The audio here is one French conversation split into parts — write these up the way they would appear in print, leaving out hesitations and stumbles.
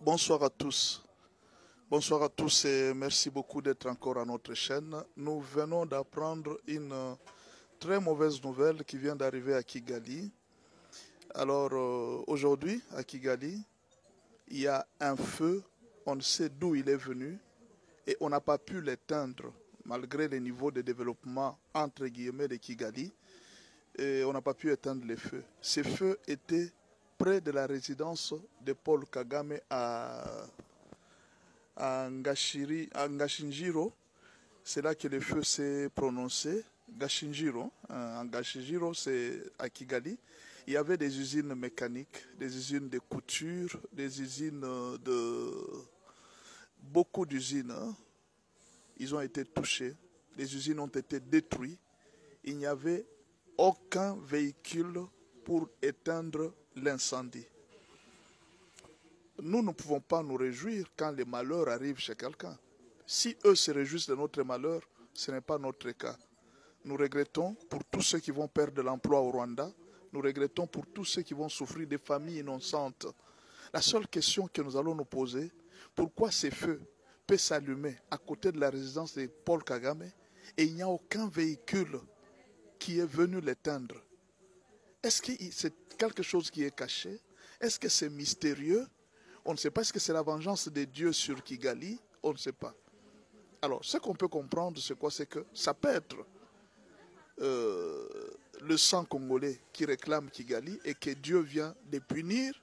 Bonsoir à tous. Bonsoir à tous et merci beaucoup d'être encore à notre chaîne. Nous venons d'apprendre une très mauvaise nouvelle qui vient d'arriver à Kigali. Alors aujourd'hui à Kigali, il y a un feu, on ne sait d'où il est venu et on n'a pas pu l'éteindre malgré les niveaux de développement entre guillemets de Kigali. Et on n'a pas pu éteindre les feux. Ces feux étaient près de la résidence de Paul Kagame à Ngashinjiro. C'est là que le feu s'est prononcé. Ngashinjiro, Ngashinjiro, c'est à Kigali. Il y avait des usines mécaniques, des usines de couture, des usines de... Beaucoup d'usines, ils ont été touchés. Les usines ont été détruites. Il n'y avait aucun véhicule pour éteindre l'incendie. Nous ne pouvons pas nous réjouir quand les malheurs arrivent chez quelqu'un. Si eux se réjouissent de notre malheur, ce n'est pas notre cas. Nous regrettons pour tous ceux qui vont perdre l'emploi au Rwanda. Nous regrettons pour tous ceux qui vont souffrir des familles innocentes. La seule question que nous allons nous poser, pourquoi ces feux peuvent s'allumer à côté de la résidence de Paul Kagame et il n'y a aucun véhicule qui est venu l'éteindre? Est-ce que c'est quelque chose qui est caché? Est-ce que c'est mystérieux? On ne sait pas. Est-ce que c'est la vengeance de Dieu sur Kigali? On ne sait pas. Alors, ce qu'on peut comprendre, c'est quoi? C'est que ça peut être le sang congolais qui réclame Kigali et que Dieu vient de punir.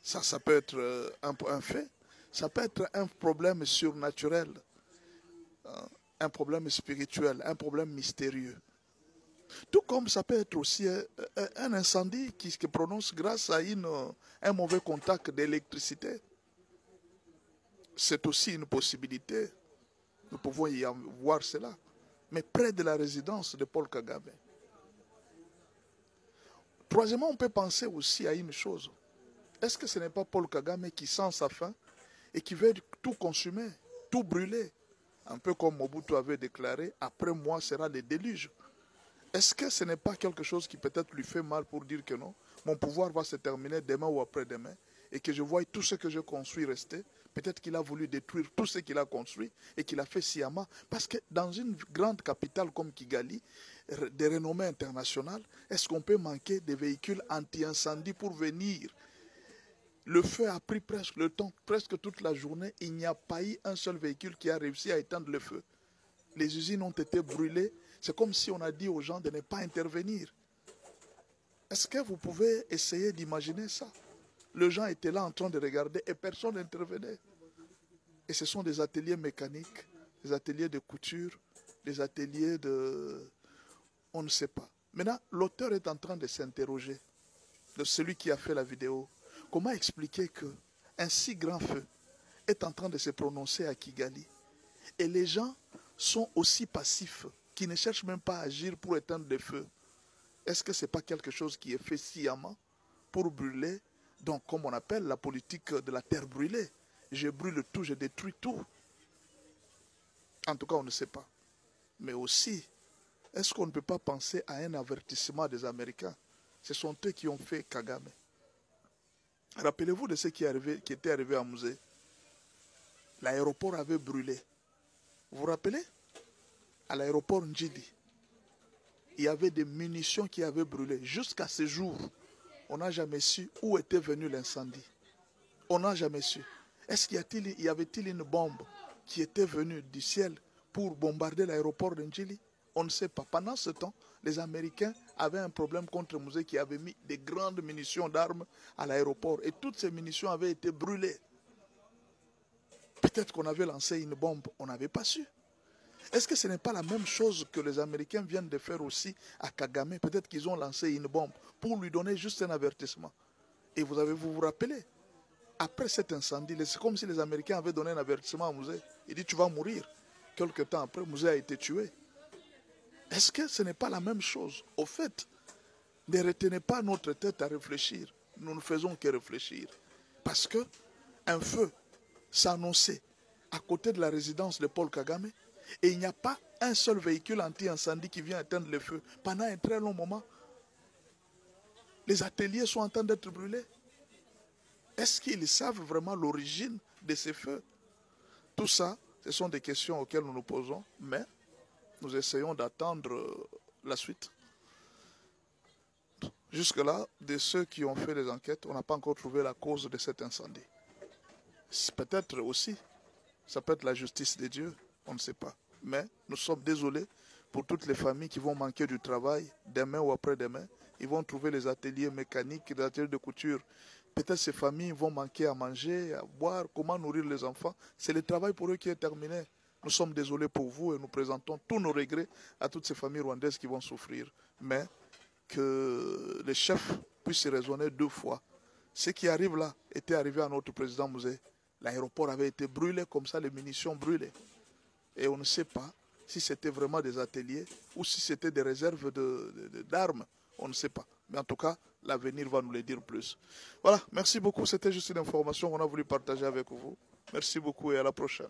Ça peut être un fait. Ça peut être un problème surnaturel, un problème spirituel, un problème mystérieux. Tout comme ça peut être aussi un incendie qui se prononce grâce à un mauvais contact d'électricité. C'est aussi une possibilité. Nous pouvons y voir cela. Mais près de la résidence de Paul Kagame. Troisièmement, on peut penser aussi à une chose. Est-ce que ce n'est pas Paul Kagame qui sent sa faim et qui veut tout consumer, tout brûler? Un peu comme Mobutu avait déclaré, après moi sera le déluge. Est-ce que ce n'est pas quelque chose qui peut-être lui fait mal pour dire que non, mon pouvoir va se terminer demain ou après-demain et que je vois tout ce que je construis rester? Peut-être qu'il a voulu détruire tout ce qu'il a construit et qu'il a fait sciemment. Parce que dans une grande capitale comme Kigali, de renommée internationale, est-ce qu'on peut manquer de véhicules anti-incendie pour venir? Le feu a pris presque le temps, presque toute la journée. Il n'y a pas eu un seul véhicule qui a réussi à éteindre le feu. Les usines ont été brûlées. C'est comme si on a dit aux gens de ne pas intervenir. Est-ce que vous pouvez essayer d'imaginer ça? Les gens étaient là en train de regarder et personne n'intervenait. Et ce sont des ateliers mécaniques, des ateliers de couture, des ateliers de... On ne sait pas. Maintenant, l'auteur est en train de s'interroger, de celui qui a fait la vidéo. Comment expliquer qu'un si grand feu est en train de se prononcer à Kigali et les gens sont aussi passifs, qui ne cherchent même pas à agir pour éteindre le feu? Est-ce que ce n'est pas quelque chose qui est fait sciemment pour brûler? Donc, comme on appelle la politique de la terre brûlée. Je brûle tout, je détruis tout. En tout cas, on ne sait pas. Mais aussi, est-ce qu'on ne peut pas penser à un avertissement des Américains? Ce sont eux qui ont fait Kagame. Rappelez-vous de ce qui était arrivé à Musée. L'aéroport avait brûlé. Vous vous rappelez? À l'aéroport Njidi, il y avait des munitions qui avaient brûlé. Jusqu'à ce jour, on n'a jamais su où était venu l'incendie. On n'a jamais su. Est-ce qu'il y avait-il une bombe qui était venue du ciel pour bombarder l'aéroport de Njili? On ne sait pas. Pendant ce temps, les Américains avaient un problème contre Musée qui avait mis des grandes munitions d'armes à l'aéroport. Et toutes ces munitions avaient été brûlées. Peut-être qu'on avait lancé une bombe, on n'avait pas su. Est-ce que ce n'est pas la même chose que les Américains viennent de faire aussi à Kagame? Peut-être qu'ils ont lancé une bombe pour lui donner juste un avertissement. Et vous vous rappelez, après cet incendie, c'est comme si les Américains avaient donné un avertissement à Musée. Il dit tu vas mourir. Quelque temps après, Musée a été tué. Est-ce que ce n'est pas la même chose? Au fait, ne retenez pas notre tête à réfléchir. Nous ne faisons que réfléchir. Parce que un feu s'annonçait à côté de la résidence de Paul Kagame et il n'y a pas un seul véhicule anti-incendie qui vient éteindre le feu. Pendant un très long moment, les ateliers sont en train d'être brûlés. Est-ce qu'ils savent vraiment l'origine de ces feux? Tout ça, ce sont des questions auxquelles nous nous posons, mais nous essayons d'attendre la suite. Jusque-là, de ceux qui ont fait les enquêtes, on n'a pas encore trouvé la cause de cet incendie. Peut-être aussi, ça peut être la justice de Dieu, on ne sait pas. Mais nous sommes désolés pour toutes les familles qui vont manquer du travail demain ou après-demain. Ils vont trouver les ateliers mécaniques, les ateliers de couture. Peut-être ces familles vont manquer à manger, à boire, comment nourrir les enfants. C'est le travail pour eux qui est terminé. Nous sommes désolés pour vous et nous présentons tous nos regrets à toutes ces familles rwandaises qui vont souffrir. Mais que les chefs puissent raisonner deux fois. Ce qui arrive là était arrivé à notre président Mouzé. L'aéroport avait été brûlé comme ça, les munitions brûlées. Et on ne sait pas si c'était vraiment des ateliers ou si c'était des réserves d'armes. On ne sait pas. Mais en tout cas, l'avenir va nous le dire plus. Voilà, merci beaucoup. C'était juste une information qu'on a voulu partager avec vous. Merci beaucoup et à la prochaine.